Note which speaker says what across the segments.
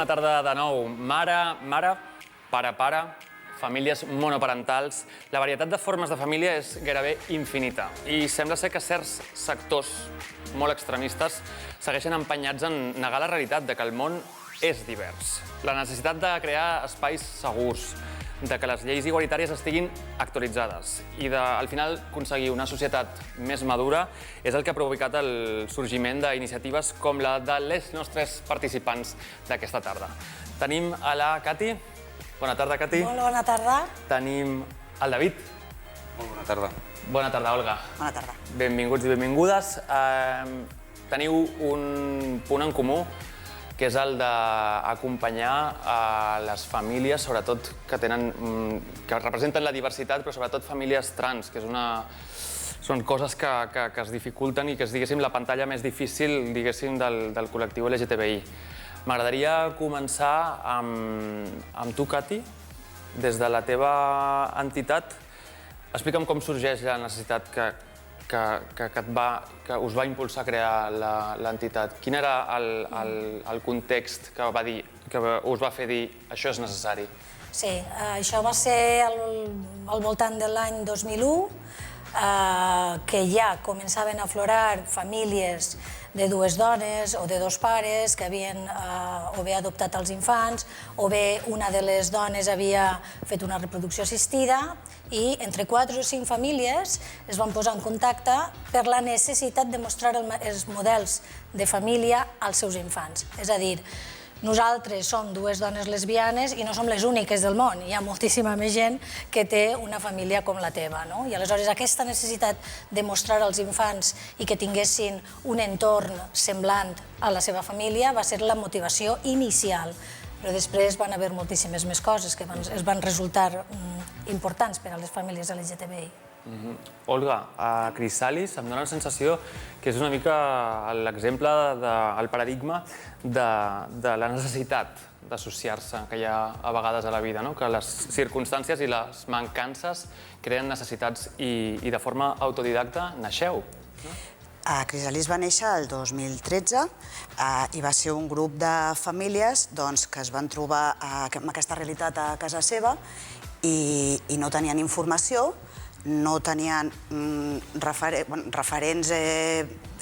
Speaker 1: bona tarda de nou. Mare, pare, famílies monoparentals. La varietat de formes de família és gairebé infinita i sembla ser que certs sectors molt extremistes segueixen empenyats en negar la realitat de que el món és divers. La necessitat de crear espais segurs, de que les lleis igualitàries estiguin actualitzades i de, al final, aconseguir una societat més madura és el que ha provocat el sorgiment d'iniciatives com la de les nostres participants d'aquesta tarda. Tenim a la Cati. Bona tarda, Cati.
Speaker 2: Molt bona tarda.
Speaker 1: Tenim el David.
Speaker 3: Molt bona tarda.
Speaker 1: Bona tarda, Olga.
Speaker 2: Bona tarda.
Speaker 1: Benvinguts i benvingudes. Teniu un punt en comú, que és el d'acompanyar a les famílies, sobretot que representen la diversitat, però sobretot famílies trans, que són coses que es dificulten i que és, diguéssim, la pantalla més difícil, diguéssim, del col·lectiu LGTBI. M'agradaria començar amb tu, Cati, des de la teva entitat. Explica'm com sorgeix la necessitat que us va impulsar a crear l'entitat. Quin era el context que us va fer dir això és necessari?
Speaker 2: Sí, això va ser al voltant de l'any 2001, que ja començaven a aflorar famílies de dues dones o de dos pares que havien o bé adoptat els infants o bé una de les dones havia fet una reproducció assistida i entre 4 o 5 famílies es van posar en contacte per la necessitat de mostrar els models de família als seus infants. És a dir, nosaltres som dues dones lesbianes i no som les úniques del món. Hi ha moltíssima més gent que té una família com la teva. I aleshores aquesta necessitat de mostrar als infants i que tinguessin un entorn semblant a la seva família va ser la motivació inicial. Però després van haver moltíssimes més coses que es van resultar importants per a les famílies LGTBI.
Speaker 1: Olga, a Crisalis em dóna la sensació que és una mica l'exemple, el paradigma de la necessitat d'associar-se que hi ha a vegades a la vida, que les circumstàncies i les mancances creen necessitats i de forma autodidacta naixeu.
Speaker 4: Crisalis va néixer el 2013 i va ser un grup de famílies que es van trobar amb aquesta realitat a casa seva i no tenien informació, no tenien referents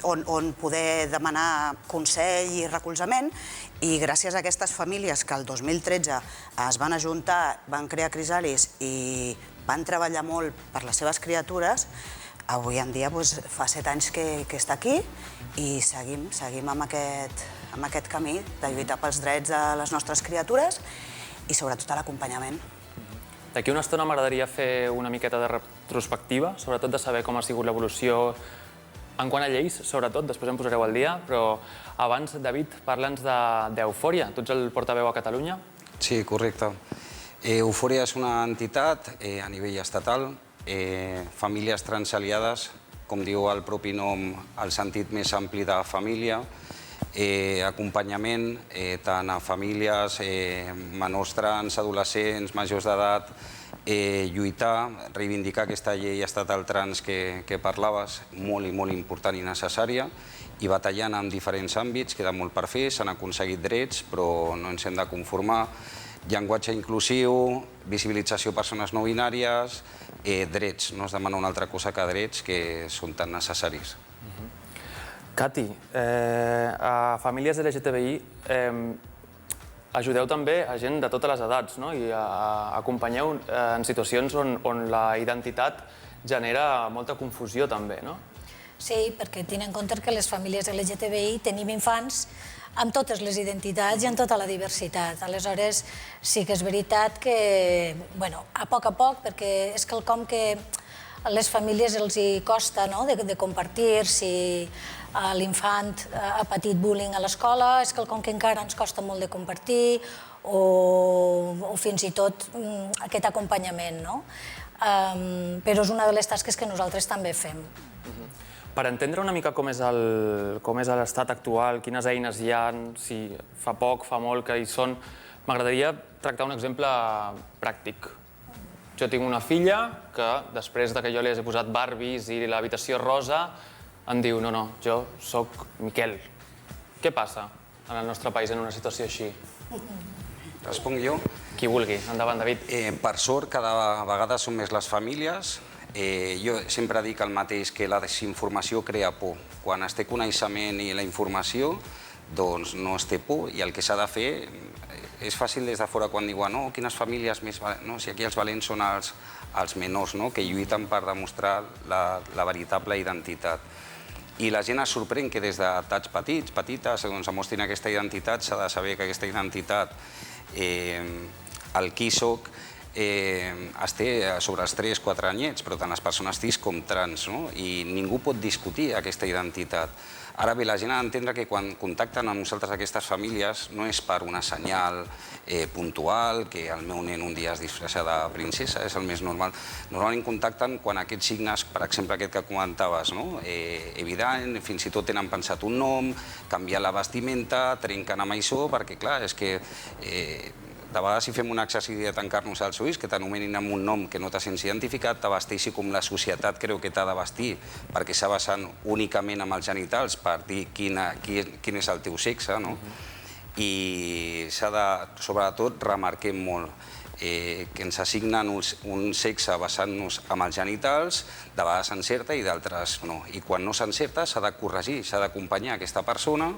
Speaker 4: on poder demanar consell i recolzament i gràcies a aquestes famílies que el 2013 es van ajuntar, van crear Crisalis i van treballar molt per les seves criatures, avui en dia fa 7 anys que està aquí i seguim amb aquest camí de lluitar pels drets de les nostres criatures i sobretot l'acompanyament.
Speaker 1: D'aquí una estona m'agradaria fer una miqueta de retrospectiva, sobretot de saber com ha sigut l'evolució en quant a lleis, sobretot, després em posareu al dia, però abans, David, parla'ns d'Eufòria. Tu ets el portaveu a Catalunya?
Speaker 3: Sí, correcte. Eufòria és una entitat a nivell estatal, famílies transaliades, com diu el propi nom, el sentit més ampli de família, acompanyament tant a famílies, menors trans, adolescents, majors d'edat, lluitar, reivindicar aquesta llei estatal trans que parlaves, molt i molt important i necessària, i batallant en diferents àmbits, queda molt per fer, s'han aconseguit drets, però no ens hem de conformar, llenguatge inclusiu, visibilització de persones no binàries, drets, no es demana una altra cosa que drets que són tan necessaris.
Speaker 1: Cati, a famílies LGTBI ajudeu també a gent de totes les edats i acompanyeu en situacions on la identitat genera molta confusió també, no?
Speaker 2: Sí, perquè tenint en compte que les famílies LGTBI tenim infants amb totes les identitats i amb tota la diversitat. Aleshores, sí que és veritat que, a poc, perquè és quelcom que a les famílies els hi costa de compartir, si l'infant ha patit bullying a l'escola, és quelcom que encara ens costa molt de compartir, o fins i tot aquest acompanyament. Però és una de les tasques que nosaltres també fem.
Speaker 1: Per entendre una mica com és l'estat actual, quines eines hi ha, si fa poc, fa molt que hi són, m'agradaria tractar un exemple pràctic. Jo tinc una filla que, després que jo li he posat Barbies i l'habitació rosa, em diu, no, jo soc Miquel. Què passa en el nostre país en una situació així?
Speaker 3: Responc jo?
Speaker 1: Qui vulgui. Endavant, David.
Speaker 3: Per sort, cada vegada són més les famílies. Jo sempre dic el mateix, que la desinformació crea por. Quan es té coneixement i la informació, doncs no es té por, i el que s'ha de fer és fàcil des de fora quan diuen no, quines famílies més... No, si aquí els valents són els menors, no?, que lluiten per demostrar la veritable identitat. I la gent es sorprèn que des d'etats petites, doncs mostrin aquesta identitat. S'ha de saber que aquesta identitat, el qui soc, es té sobre els 3-4 anyets, però tant les persones cis com trans, no? I ningú pot discutir aquesta identitat. Ara bé, la gent ha d'entendre que quan contacten amb nosaltres aquestes famílies no és per una senyal puntual, que el meu nen un dia es disfressa de princesa, és el més normal. Normalment contacten quan aquests signes, per exemple aquest que comentaves, evident, fins i tot tenen pensat un nom, canviar la vestimenta, trenquen amb això, perquè clar, és que de vegades si fem un exercici de tancar-nos als ulls, que t'anomenin amb un nom que no t'has identificat, t'abasteixi com la societat creu que t'ha de vestir, perquè s'ha basant únicament amb els genitals per dir quin és el teu sexe, no? I s'ha de, sobretot, remarquem molt que ens assignen un sexe basant-nos amb els genitals, de vegades s'encerta i d'altres no. I quan no s'encerta s'ha de corregir, s'ha d'acompanyar aquesta persona.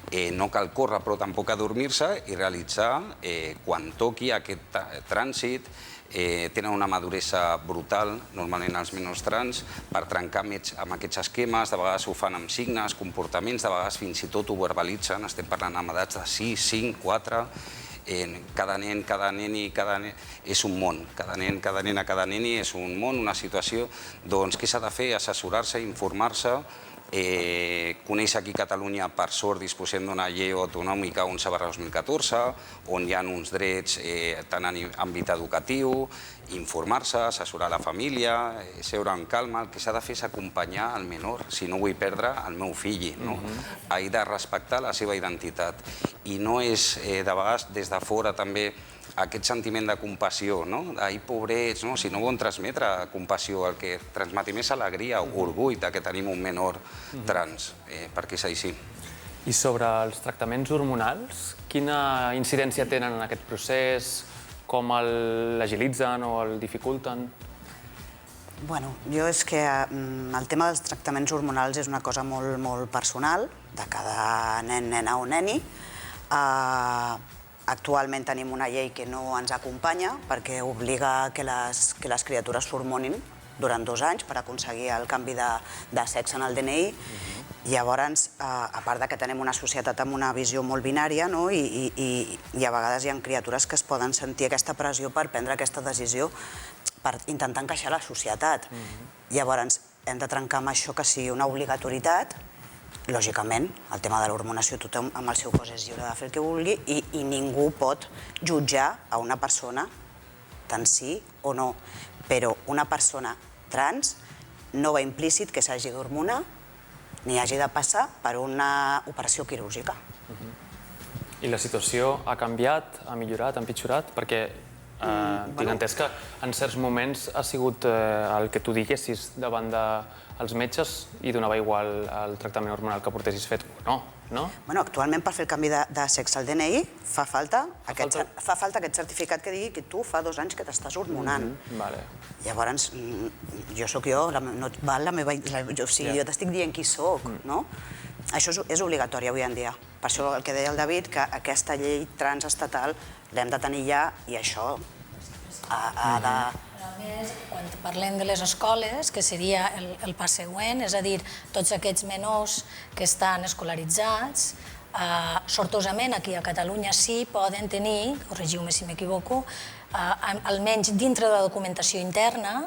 Speaker 3: No cal córrer, però tampoc adormir-se, i realitzar, quan toqui aquest trànsit, tenen una maduresa brutal, normalment els menors trans, per trencar amb aquests esquemes. De vegades ho fan amb signes, comportaments, de vegades fins i tot ho verbalitzen. Estem parlant amb edats de 6, 5, 4... Cada nen, cada neni, és un món. Cada nen, cada nena, cada neni és un món, una situació. Doncs què s'ha de fer? Assessorar-se, informar-se. Conèixer aquí a Catalunya, per sort, disposem d'una llei autonòmica 11/2014, on hi ha uns drets tant en àmbit educatiu, informar-se, assessorar la família, seure amb calma. El que s'ha de fer és acompanyar el menor. Si no vull perdre el meu fill, he de respectar la seva identitat. I no és, de vegades, des de fora també, aquest sentiment de compassió, no? Ai, pobrets, no? Si no volen transmetre compassió, el que transmet més alegria, orgull que tenim un menor trans, perquè és així.
Speaker 1: I sobre els tractaments hormonals, quina incidència tenen en aquest procés? Com l'agilitzen o el dificulten?
Speaker 4: Bueno, jo és que el tema dels tractaments hormonals és una cosa molt personal, de cada nen, nena o neni. Actualment tenim una llei que no ens acompanya perquè obliga que les criatures s'hormonin durant 2 anys per aconseguir el canvi de sexe en el DNI. Llavors, a part que tenem una societat amb una visió molt binària, i a vegades hi ha criatures que es poden sentir aquesta pressió per prendre aquesta decisió per intentar encaixar a la societat. Llavors, hem de trencar amb això que sigui una obligatorietat. Lògicament, el tema de l'hormonació, tothom amb el seu cos és lliure de fer el que vulgui i ningú pot jutjar a una persona, tant sí o no. Però una persona trans no va implícit que s'hagi d'hormonar ni hagi de passar per una operació quirúrgica.
Speaker 1: I la situació ha canviat, ha millorat, ha empitjorat? Perquè tinc entès que en certs moments ha sigut el que tu diguessis davant dels metges i donava igual el tractament hormonal que portessis fet o no?
Speaker 4: Actualment, per fer el canvi de sexe al DNI, fa falta aquest certificat que digui que tu fa 2 anys que t'estàs hormonant. Llavors, jo sóc jo, no val la meva... Jo t'estic dient qui soc, no? Això és obligatori avui en dia. Per això el que deia el David, que aquesta llei transestatal l'hem de tenir ja, i això ha de...
Speaker 2: A més, quan parlem de les escoles, que seria el pas següent, és a dir, tots aquests menors que estan escolaritzats, sortosament aquí a Catalunya sí poden tenir, corregiu-me si m'equivoco, almenys dintre de la documentació interna,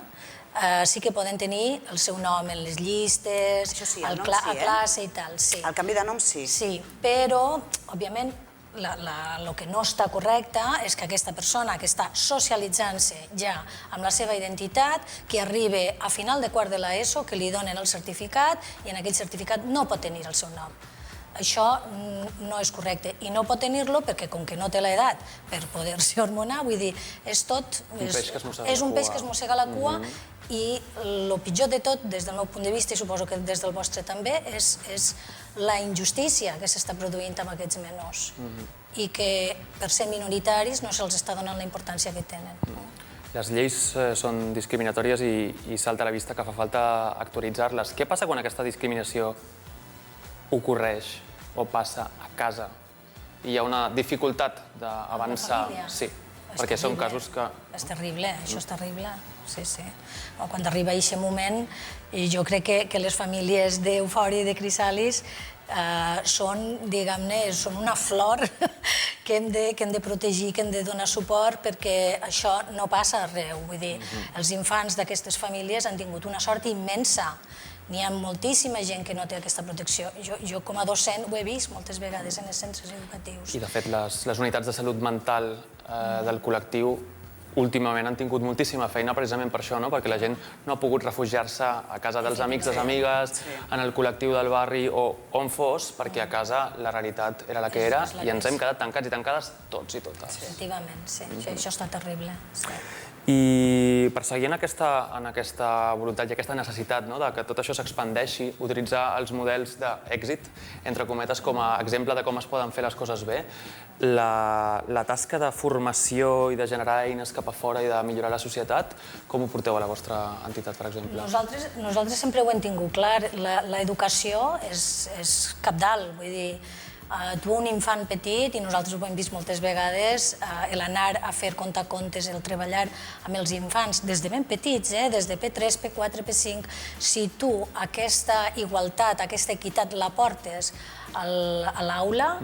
Speaker 2: sí que poden tenir el seu nom en les llistes, a classe i tal.
Speaker 4: El canvi de nom sí.
Speaker 2: Sí, però, òbviament, el que no està correcte és que aquesta persona que està socialitzant-se ja amb la seva identitat, que arriba a final de quart de l'ESO, que li donen el certificat i en aquell certificat no pot tenir el seu nom. Això no és correcte i no pot tenir-lo perquè com que no té l'edat per poder-se hormonar, vull dir, és tot... És un peix que es mossega la cua i el pitjor de tot, des del meu punt de vista, i suposo que des del vostre també, és la injustícia que s'està produint amb aquests menors. i que per ser minoritaris no se'ls està donant la importància que tenen.
Speaker 1: Les lleis són discriminatòries i salta a la vista que fa falta actualitzar-les. Què passa quan aquesta discriminació ocorreix o passa a casa i hi ha una dificultat d'avançar? Sí, perquè són casos que...
Speaker 2: És terrible, això és terrible, sí, sí. Quan arriba aquest moment, jo crec que les famílies d'Eufòria i de Crisalis són, diguem-ne, són una flor que hem de protegir, que hem de donar suport, perquè això no passa arreu. Vull dir, els infants d'aquestes famílies han tingut una sort immensa. N'hi ha moltíssima gent que no té aquesta protecció. Jo com a docent ho he vist moltes vegades en els centres educatius.
Speaker 1: I, de fet, les unitats de salut mental del col·lectiu últimament han tingut moltíssima feina precisament per això, perquè la gent no ha pogut refugiar-se a casa dels amics, les amigues, en el col·lectiu del barri o on fos, perquè a casa la realitat era la que era i ens hem quedat tancats i tancades tots i totes.
Speaker 2: Efectivament, sí. Això està terrible.
Speaker 1: I perseguint aquesta voluntat i aquesta necessitat de que tot això s'expandeixi, utilitzar els models d'èxit, entre cometes, com a exemple de com es poden fer les coses bé, la tasca de formació i de generar eines cap a fora i de millorar la societat, com ho porteu a la vostra entitat, per exemple?
Speaker 2: Nosaltres sempre ho hem tingut clar. L'educació és cabdal, vull dir, tu un infant petit, i nosaltres ho hem vist moltes vegades, l'anar a fer contacontes, el treballar amb els infants des de ben petits, des de P3, P4, P5, si tu aquesta igualtat, aquesta equitat la portes a l'aula,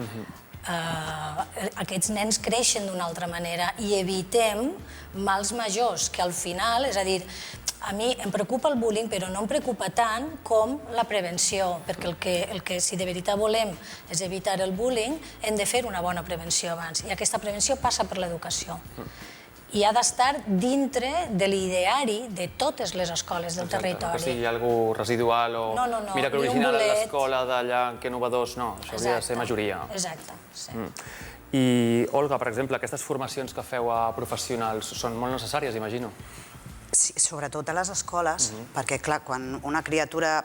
Speaker 2: aquests nens creixen d'una altra manera i evitem mals majors que al final, és a dir, a mi em preocupa el bullying, però no em preocupa tant com la prevenció, perquè el que si de veritat volem és evitar el bullying, hem de fer una bona prevenció abans, i aquesta prevenció passa per l'educació. I ha d'estar dintre de l'ideari de totes les escoles del territori.
Speaker 1: Que sigui alguna cosa residual o mira que original a l'escola d'allà, que novedós, no, això hauria de ser majoria.
Speaker 2: Exacte, sí.
Speaker 1: I, Olga, per exemple, aquestes formacions que feu a professionals són molt necessàries, imagino.
Speaker 4: Sí, sobretot a les escoles, perquè, clar, quan una criatura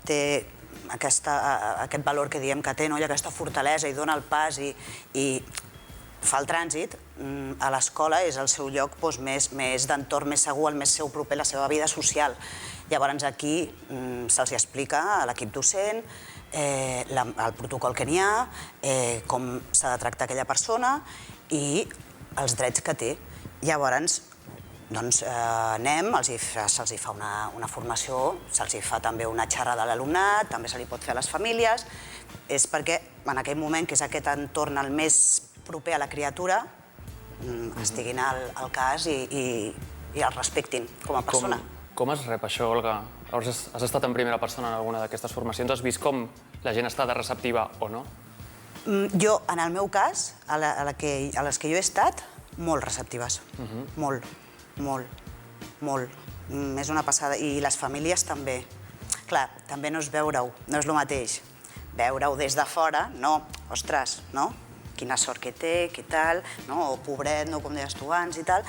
Speaker 4: té aquest valor que diem que té, i aquesta fortalesa, i dona el pas i fa el trànsit, a l'escola és el seu lloc més d'entorn, més segur, el més seu proper, la seva vida social. Llavors aquí se'ls explica a l'equip docent el protocol que n'hi ha, com s'ha de tractar aquella persona i els drets que té. Llavors, doncs anem, se'ls fa una formació, se'ls fa també una xerrada a l'alumnat, també se li pot fer a les famílies, és perquè en aquell moment, que és aquest entorn el més proper a la criatura, estiguin al cas i el respectin com a persona.
Speaker 1: Com es rep això, Olga? Has estat en primera persona en alguna d'aquestes formacions? Has vist com la gent està de receptiva o no?
Speaker 4: Jo, en el meu cas, a les que jo he estat, molt receptives, molt. Molt. És una passada. I les famílies també. Clar, també no és veure-ho, no és el mateix. Veure-ho des de fora, no, ostres, no? Quina sort que té, què tal, o pobret, com deies tu abans i tal.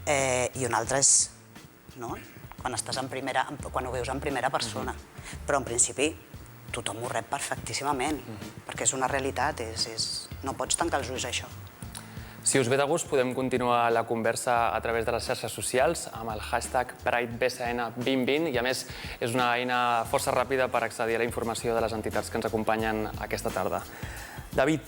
Speaker 4: I un altre és, quan ho veus en primera persona. Però en principi tothom ho rep perfectíssimament, perquè és una realitat, no pots tancar els ulls a això.
Speaker 1: Si us ve de gust, podem continuar la conversa a través de les xarxes socials amb el hashtag PrideBCN2020 i, a més, és una eina força ràpida per accedir a la informació de les entitats que ens acompanyen aquesta tarda. David,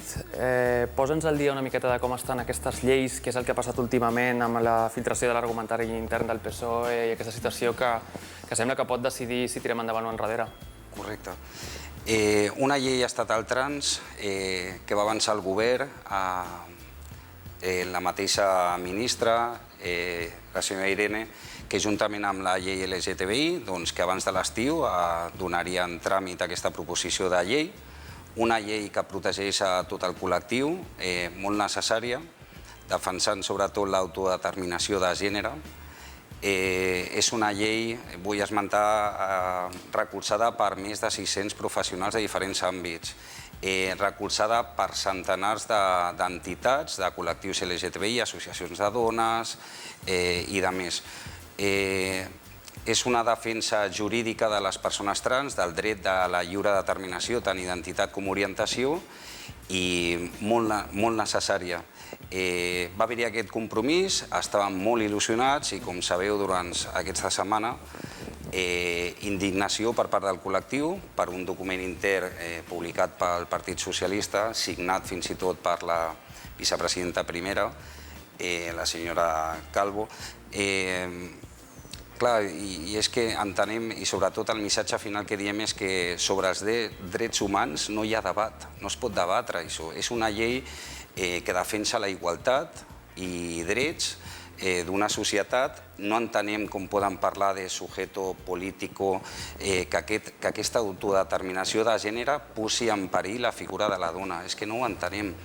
Speaker 1: posa'ns al dia una miqueta de com estan aquestes lleis, què és el que ha passat últimament amb la filtració de l'argumentari intern del PSOE i aquesta situació que sembla que pot decidir si tirem endavant o enrere.
Speaker 3: Correcte. Una llei estatal trans que va avançar el govern la mateixa ministra, la senyora Irene, que juntament amb la llei LGTBI, que abans de l'estiu donarien tràmit a aquesta proposició de llei, una llei que protegeix a tot el col·lectiu, molt necessària, defensant sobretot l'autodeterminació de gènere. És una llei, vull esmentar, recolzada per més de 600 professionals de diferents àmbits, recolzada per centenars d'entitats, de col·lectius LGTBI, associacions de dones i de més. És una defensa jurídica de les persones trans, del dret de la lliure determinació, tant identitat com orientació, i molt necessària. Va haver-hi aquest compromís, estàvem molt il·lusionats i, com sabeu, durant aquesta setmana, indignació per part del col·lectiu per un document intern publicat pel Partit Socialista, signat fins i tot per la vicepresidenta primera, la senyora Calvo. Clar, i és que entenem, i sobretot el missatge final que diem és que sobre els drets humans no hi ha debat, no es pot debatre això. És una llei que defensa la igualtat i drets d'una societat. No entenem com poden parlar de sujeto político, que aquesta autodeterminació de gènere posi en perill la figura de la dona. És que no ho entenem.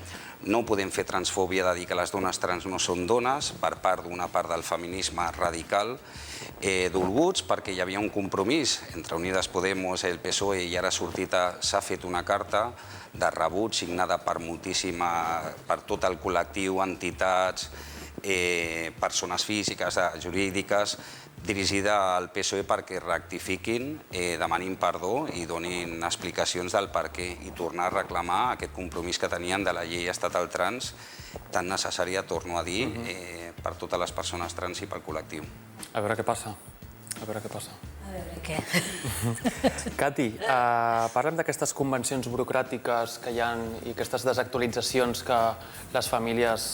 Speaker 3: No podem fer transfòbia de dir que les dones trans no són dones per part d'una part del feminisme radical, dolguts perquè hi havia un compromís entre Unides Podemos i el PSOE i ara s'ha fet una carta de rebuig signada per tot el col·lectiu, entitats, persones físiques, jurídiques, dirigida al PSOE perquè rectifiquin, demanin perdó i donin explicacions del per què i tornar a reclamar aquest compromís que tenien de la llei estatal trans tan necessària, torno a dir, per totes les persones trans i pel col·lectiu.
Speaker 1: A veure què passa. A veure què passa.
Speaker 2: A veure què.
Speaker 1: Cati, parlem d'aquestes convencions burocràtiques que hi ha i aquestes desactualitzacions que les famílies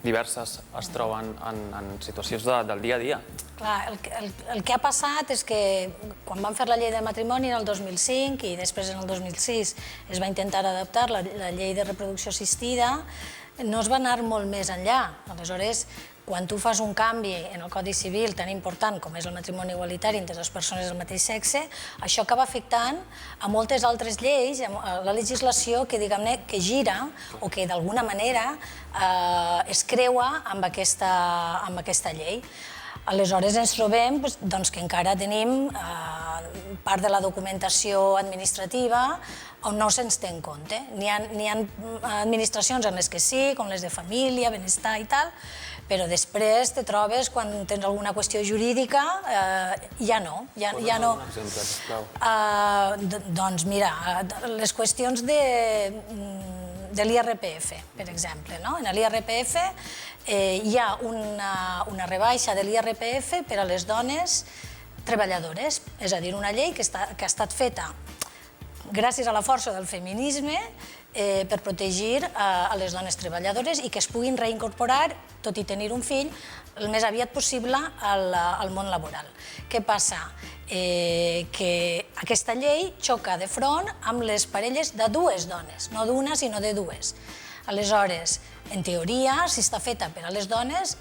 Speaker 1: diverses es troben en situacions del dia a dia.
Speaker 2: Clar, el que ha passat és que quan van fer la llei de matrimoni en el 2005 i després en el 2006 es va intentar adaptar la llei de reproducció assistida, no es va anar molt més enllà. Aleshores, quan tu fas un canvi en el Codi Civil tan important com és el matrimoni igualitari entre les persones del mateix sexe, això acaba afectant a moltes altres lleis, a la legislació que, diguem-ne, que gira o que d'alguna manera es creua amb aquesta llei. Aleshores ens trobem que encara tenim part de la documentació administrativa on no se'ns té en compte. N'hi ha administracions en les que sí, com les de família, benestar i tal, però després te trobes, quan tens alguna qüestió jurídica, ja no.
Speaker 1: Posa'm un exemple, sisplau.
Speaker 2: Doncs mira, les qüestions de l'IRPF, per exemple. En l'IRPF hi ha una rebaixa de l'IRPF per a les dones treballadores, és a dir, una llei que ha estat feta gràcies a la força del feminisme per protegir a les dones treballadores i que es puguin reincorporar, tot i tenir un fill, el més aviat possible al món laboral. Què passa? Que aquesta llei xoca de front amb les parelles de dues dones, no d'una, sinó de dues. Aleshores, en teoria, si està feta per a les dones,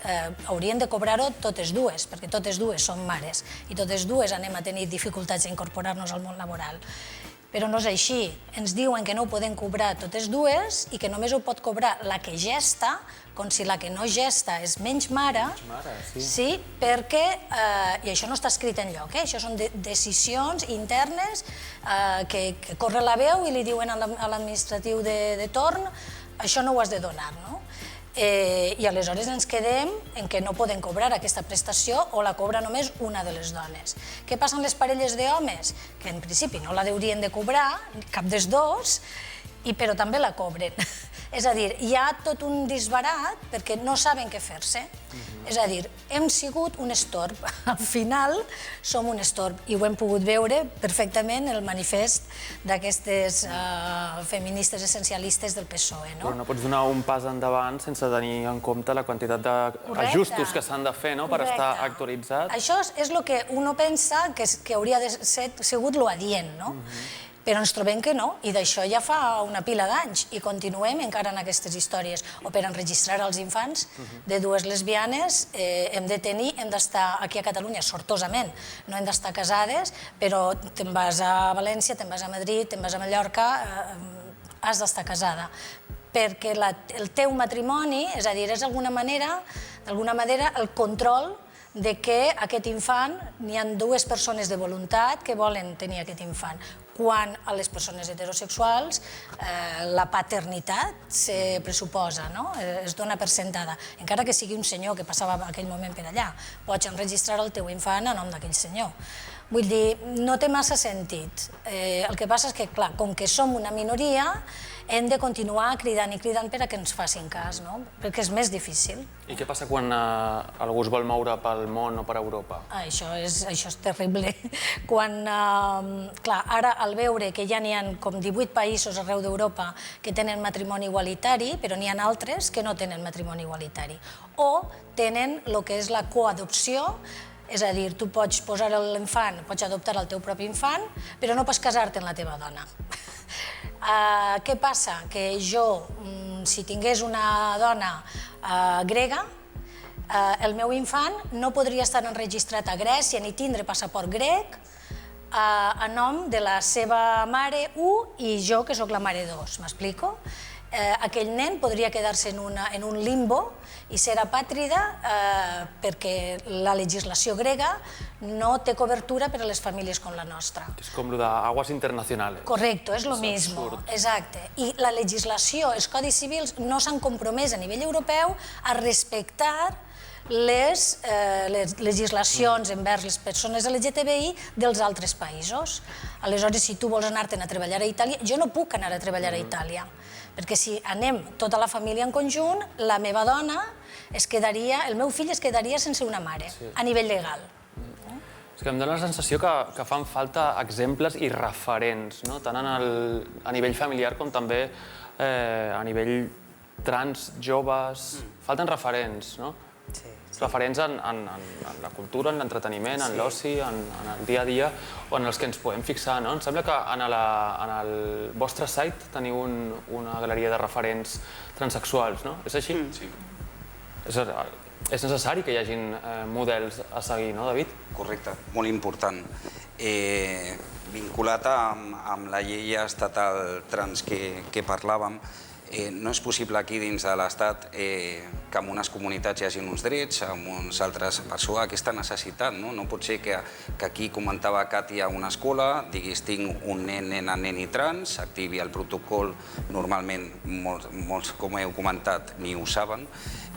Speaker 2: haurien de cobrar-ho totes dues, perquè totes dues són mares i totes dues anem a tenir dificultats d'incorporar-nos al món laboral. Però no és així. Ens diuen que no ho poden cobrar totes dues i que només ho pot cobrar la que gesta, com si la que no gesta és menys mare.
Speaker 1: Menys mare, sí.
Speaker 2: Sí, perquè, i això no està escrit enlloc, això són decisions internes que corre la veu i li diuen a l'administratiu de torn això no ho has de donar, no? I aleshores ens quedem en què no poden cobrar aquesta prestació o la cobra només una de les dones. Què passa amb les parelles d'homes? Que en principi no la haurien de cobrar, cap dels dos, però també la cobren. És a dir, hi ha tot un disbarat perquè no saben què fer-se. És a dir, hem sigut un estorb. Al final som un estorb i ho hem pogut veure perfectament en el manifest d'aquestes feministes essencialistes del PSOE.
Speaker 1: Però no pots donar un pas endavant sense tenir en compte la quantitat d'ajustos que s'han de fer per estar actualitzat.
Speaker 2: Això és el que uno pensa que hauria de ser sigut l'adient, no? Però ens trobem que no, i d'això ja fa una pila d'anys, i continuem encara en aquestes històries. O per enregistrar els infants de dues lesbianes hem d'estar aquí a Catalunya, sortosament, no hem d'estar casades, però te'n vas a València, te'n vas a Madrid, te'n vas a Mallorca, has d'estar casada. Perquè el teu matrimoni, és a dir, és d'alguna manera el control de que aquest infant, n'hi ha dues persones de voluntat que volen tenir aquest infant. Quan a les persones heterosexuals la paternitat se pressuposa, es dona per sentada. Encara que sigui un senyor que passava aquell moment per allà, pots enregistrar el teu infant a nom d'aquell senyor. Vull dir, no té massa sentit. El que passa és que, clar, com que som una minoria, hem de continuar cridant i cridant per a que ens facin cas, no? Perquè és més difícil.
Speaker 1: I què passa quan algú es vol moure pel món o per Europa?
Speaker 2: Això és terrible. Clar, ara al veure que ja n'hi ha com 18 països arreu d'Europa que tenen matrimoni igualitari, però n'hi ha altres que no tenen matrimoni igualitari. O tenen el que és la coadopció, és a dir, tu pots posar l'infant, pots adoptar el teu propi infant, però no pots casar-te amb la teva dona. Què passa? Que jo, si tingués una dona grega, el meu infant no podria estar enregistrat a Grècia ni tindre passaport grec a nom de la seva mare 1 i jo, que sóc la mare 2, m'explico? Aquell nen podria quedar-se en un limbo i ser apàtrida perquè la legislació grega no té cobertura per a les famílies com la nostra.
Speaker 1: És com lo de aguas internacionales.
Speaker 2: Correcto, és lo mismo, exacte. I la legislació, els codis civils no s'han compromès a nivell europeu a respectar les legislacions envers les persones LGTBI dels altres països. Aleshores, si tu vols anar-te'n a treballar a Itàlia, jo no puc anar a treballar a Itàlia, perquè si anem tota la família en conjunt, la meva dona es quedaria, el meu fill es quedaria sense una mare, a nivell legal.
Speaker 1: És que em dóna la sensació que fan falta exemples i referents, tant a nivell familiar com també a nivell trans, joves... Falten referents, no? Referents en la cultura, en l'entreteniment, en l'oci, en el dia a dia, o en els que ens podem fixar, no? Em sembla que en el vostre site teniu una galeria de referents transsexuals, no? És així?
Speaker 3: Sí.
Speaker 1: És necessari que hi hagin models a seguir, no, David?
Speaker 3: Correcte, molt important. Vinculat amb la llei estatal trans que parlàvem, no és possible aquí dins de l'Estat que en unes comunitats hi hagi uns drets, en uns altres per aquesta necessitat. No pot ser que aquí, comentava Càtia, a una escola, diguis, tinc un nen, nena, neni trans, s'activi el protocol, normalment molts, com heu comentat, ni ho saben,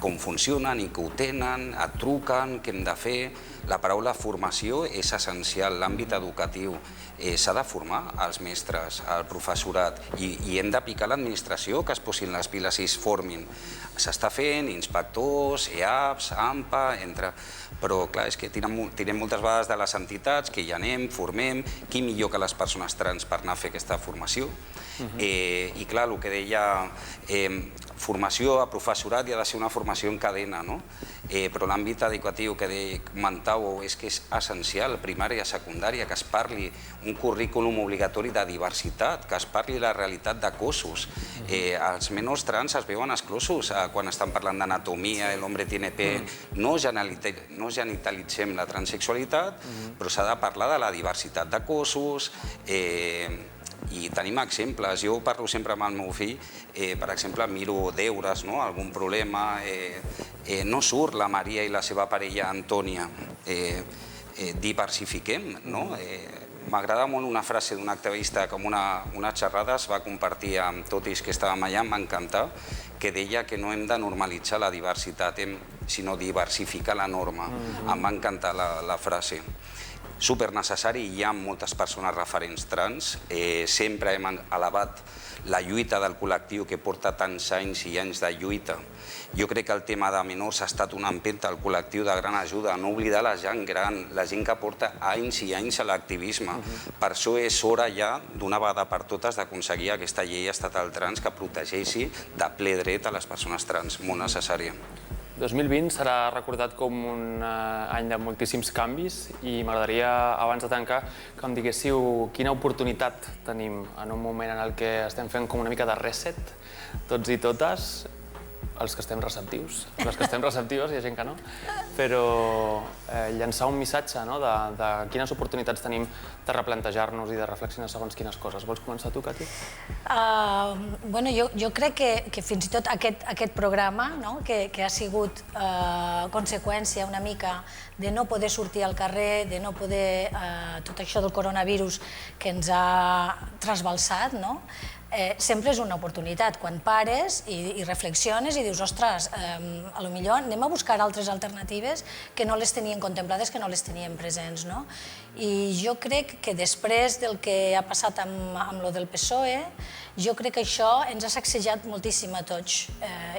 Speaker 3: com funciona, ni que ho tenen, et truquen, què hem de fer. La paraula formació és essencial, l'àmbit educatiu. S'ha de formar els mestres, el professorat, i hem de picar l'administració que es posin les piles i es formin. S'està fent inspectors, EAPS, AMPA, però clar, és que tirem moltes vegades de les entitats que hi anem, formem, qui millor que les persones trans per anar a fer aquesta formació. I clar, el que deia, formació a professorat hi ha de ser una formació en cadena, no? Però l'àmbit educatiu que comentàveu és que és essencial, primària, secundària, que es parli un currículum obligatori de diversitat, que es parli la realitat de cossos. Els menors trans es veuen exclosos quan estan parlant d'anatomia, l'hombre tiene pene. No genitalitzem la transsexualitat, però s'ha de parlar de la diversitat de cossos, i tenim exemples. Jo parlo sempre amb el meu fill, per exemple, miro deures, algun problema, no surt la Maria i la seva parella Antònia, diversifiquem, no? M'agrada molt una frase d'un activista que en una xerrada es va compartir amb totis que estàvem allà, em va encantar, que deia que no hem de normalitzar la diversitat, sinó diversificar la norma. Em va encantar la frase. Supernecessari, hi ha moltes persones referents trans, sempre hem elevat la lluita del col·lectiu que porta tants anys i anys de lluita. Jo crec que el tema de menors ha estat una empenta al col·lectiu de gran ajuda, no oblidar la gent gran, la gent que porta anys i anys a l'activisme. Per això és hora ja, d'una vegada per totes, d'aconseguir aquesta llei estatal trans que protegeixi de ple dret a les persones trans, molt necessària.
Speaker 1: 2020 serà recordat com un any de moltíssims canvis i m'agradaria, abans de tancar, que em diguéssiu quina oportunitat tenim en un moment en el que estem fent com una mica de reset, tots i totes, els que estem receptius, les que estem receptives, hi ha gent que no, però llançar un missatge de quines oportunitats tenim de replantejar-nos i de reflexionar segons quines coses. Vols començar tu, Cati?
Speaker 2: Jo crec que fins i tot aquest programa, que ha sigut conseqüència una mica de no poder sortir al carrer, de no poder... tot això del coronavirus que ens ha trasbalsat, sempre és una oportunitat. Quan pares i reflexiones i dius, ostres, a lo millor anem a buscar altres alternatives que no les tenien contemplades, que no les teníem presents. I jo crec que després del que ha passat amb lo del PSOE, jo crec que això ens ha sacsejat moltíssim a tots,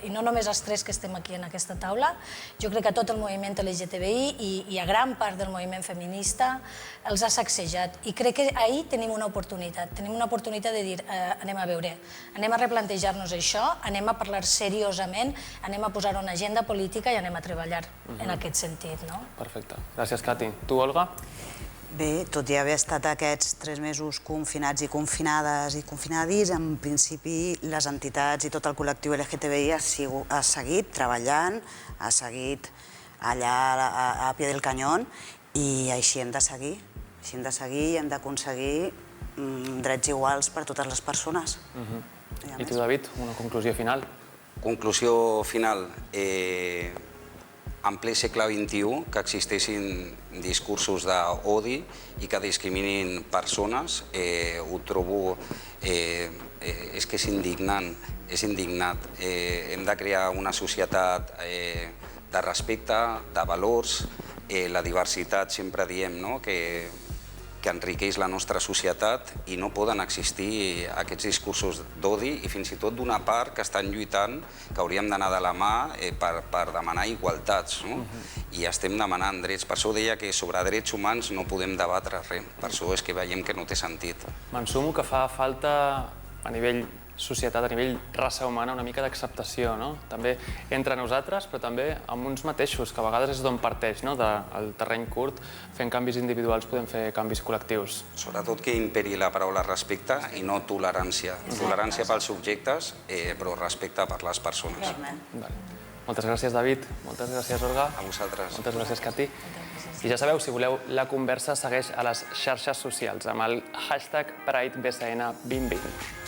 Speaker 2: i no només als tres que estem aquí en aquesta taula, jo crec que a tot el moviment LGTBI i a gran part del moviment feminista els ha sacsejat. I crec que ahir tenim una oportunitat de dir, anem a veure, anem a replantejar-nos això, anem a parlar seriosament, anem a posar una agenda política i anem a treballar en aquest sentit.
Speaker 1: Perfecte. Gràcies, Cati. Tu, Olga?
Speaker 4: Bé, tot i haver estat aquests 3 mesos confinats i confinades i confinadis, en principi les entitats i tot el col·lectiu LGTBI ha seguit treballant, ha seguit allà a pie del canyón i així hem de seguir. Així hem de seguir i hem d'aconseguir drets iguals per a totes les persones.
Speaker 1: I tu, David, una conclusió final?
Speaker 3: Conclusió final. En ple segle XXI, que existeixin discursos d'odi i que discriminin persones, ho trobo... És que és indignant, és indignat. Hem de crear una societat de respecte, de valors, la diversitat, sempre diem, que enriqueix la nostra societat i no poden existir aquests discursos d'odi i fins i tot d'una part que estan lluitant, que hauríem d'anar de la mà per demanar igualtats. I estem demanant drets. Per això deia que sobre drets humans no podem debatre res. Per això és que veiem que no té sentit.
Speaker 1: M'ensumo que fa falta a nivell societat, a nivell raça humana, una mica d'acceptació, també entre nosaltres, però també amb uns mateixos, que a vegades és d'on parteix, del terreny curt, fent canvis individuals podem fer canvis col·lectius.
Speaker 3: Sobretot que imperi la paraula respecte i no tolerància. Tolerància pels subjectes, però respecte per les persones.
Speaker 1: Moltes gràcies, David. Moltes gràcies, Olga.
Speaker 3: A vosaltres.
Speaker 1: Moltes gràcies, Cati. I ja sabeu, si voleu, la conversa segueix a les xarxes socials amb el #PrideBCN2020.